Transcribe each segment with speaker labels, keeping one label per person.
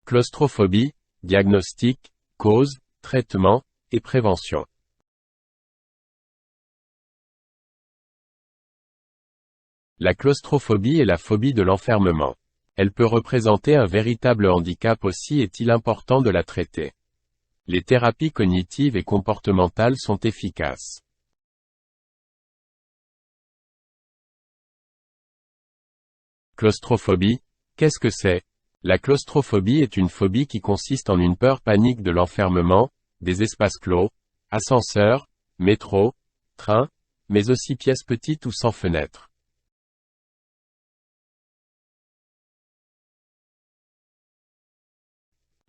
Speaker 1: Claustrophobie, diagnostic, cause, traitement, et prévention. La claustrophobie est la phobie de l'enfermement. Elle peut représenter un véritable handicap, aussi est-il important de la traiter. Les thérapies cognitives et comportementales sont efficaces. Claustrophobie, qu'est-ce que c'est? La claustrophobie est une phobie qui consiste en une peur panique de l'enfermement, des espaces clos, ascenseurs, métro, train, mais aussi pièces petites ou sans fenêtres.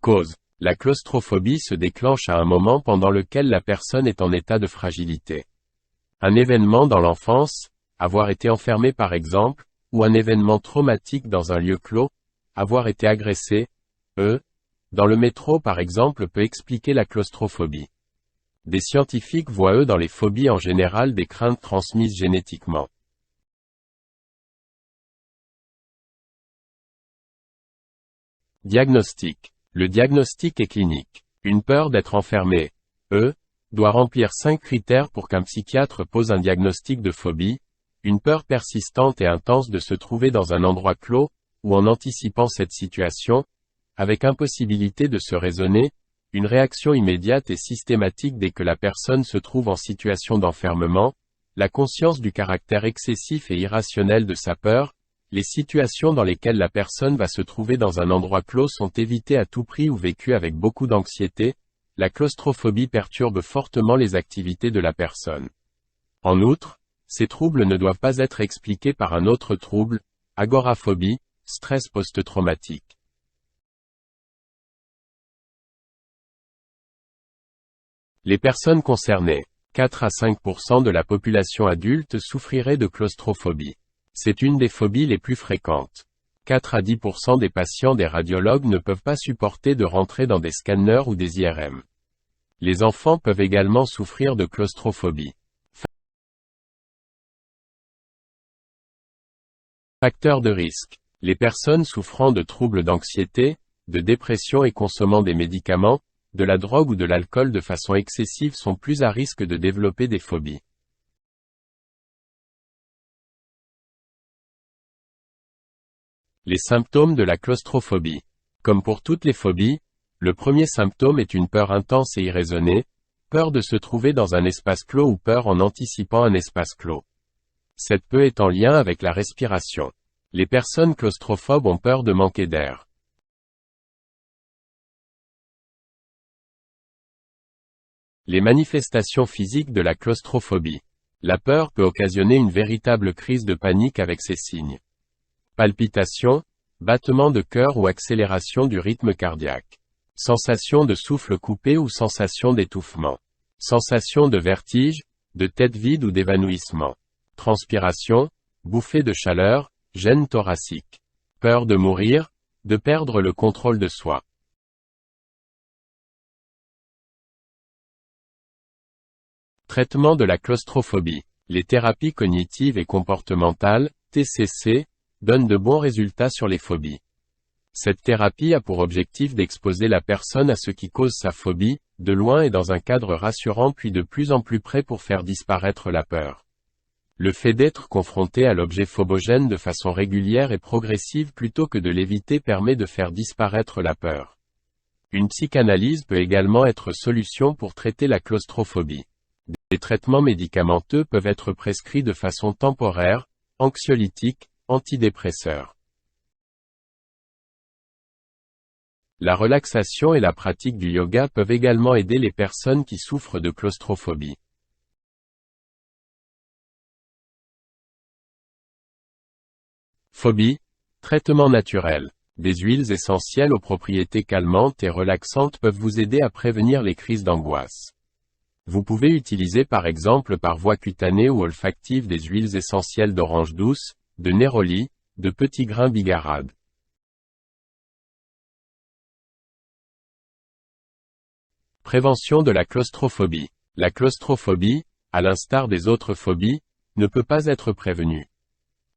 Speaker 1: Cause. La claustrophobie se déclenche à un moment pendant lequel la personne est en état de fragilité. Un événement dans l'enfance, avoir été enfermé par exemple, ou un événement traumatique dans un lieu clos, avoir été agressé, dans le métro par exemple peut expliquer la claustrophobie. Des scientifiques voient dans les phobies en général des craintes transmises génétiquement. Diagnostic. Le diagnostic est clinique. Une peur d'être enfermé, doit remplir 5 critères pour qu'un psychiatre pose un diagnostic de phobie: une peur persistante et intense de se trouver dans un endroit clos, ou en anticipant cette situation, avec impossibilité de se raisonner, une réaction immédiate et systématique dès que la personne se trouve en situation d'enfermement, la conscience du caractère excessif et irrationnel de sa peur. Les situations dans lesquelles la personne va se trouver dans un endroit clos sont évitées à tout prix ou vécues avec beaucoup d'anxiété. La claustrophobie perturbe fortement les activités de la personne. En outre, ces troubles ne doivent pas être expliqués par un autre trouble, agoraphobie, stress post-traumatique. Les personnes concernées. 4 à 5% de la population adulte souffrirait de claustrophobie. C'est une des phobies les plus fréquentes. 4 à 10% des patients des radiologues ne peuvent pas supporter de rentrer dans des scanners ou des IRM. Les enfants peuvent également souffrir de claustrophobie. Facteurs de risque. Les personnes souffrant de troubles d'anxiété, de dépression et consommant des médicaments, de la drogue ou de l'alcool de façon excessive sont plus à risque de développer des phobies. Les symptômes de la claustrophobie. Comme pour toutes les phobies, le premier symptôme est une peur intense et irraisonnée, peur de se trouver dans un espace clos ou peur en anticipant un espace clos. Cette peur est en lien avec la respiration. Les personnes claustrophobes ont peur de manquer d'air. Les manifestations physiques de la claustrophobie. La peur peut occasionner une véritable crise de panique avec ses signes. Palpitations, battements de cœur ou accélération du rythme cardiaque. Sensation de souffle coupé ou sensation d'étouffement. Sensation de vertige, de tête vide ou d'évanouissement. Transpiration, bouffée de chaleur, gêne thoracique. Peur de mourir, de perdre le contrôle de soi. Traitement de la claustrophobie. Les thérapies cognitives et comportementales, TCC, donne de bons résultats sur les phobies. Cette thérapie a pour objectif d'exposer la personne à ce qui cause sa phobie, de loin et dans un cadre rassurant puis de plus en plus près pour faire disparaître la peur. Le fait d'être confronté à l'objet phobogène de façon régulière et progressive plutôt que de l'éviter permet de faire disparaître la peur. Une psychanalyse peut également être solution pour traiter la claustrophobie. Des traitements médicamenteux peuvent être prescrits de façon temporaire, anxiolytiques, antidépresseurs. La relaxation et la pratique du yoga peuvent également aider les personnes qui souffrent de claustrophobie. Phobie, traitement naturel. Des huiles essentielles aux propriétés calmantes et relaxantes peuvent vous aider à prévenir les crises d'angoisse. Vous pouvez utiliser par exemple par voie cutanée ou olfactive des huiles essentielles d'orange douce, de néroli, de petits grains bigarade. Prévention de la claustrophobie. La claustrophobie, à l'instar des autres phobies, ne peut pas être prévenue.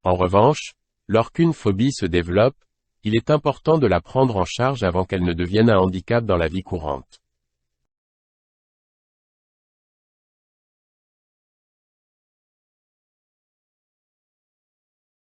Speaker 1: En revanche, lorsqu'une phobie se développe, il est important de la prendre en charge avant qu'elle ne devienne un handicap dans la vie courante.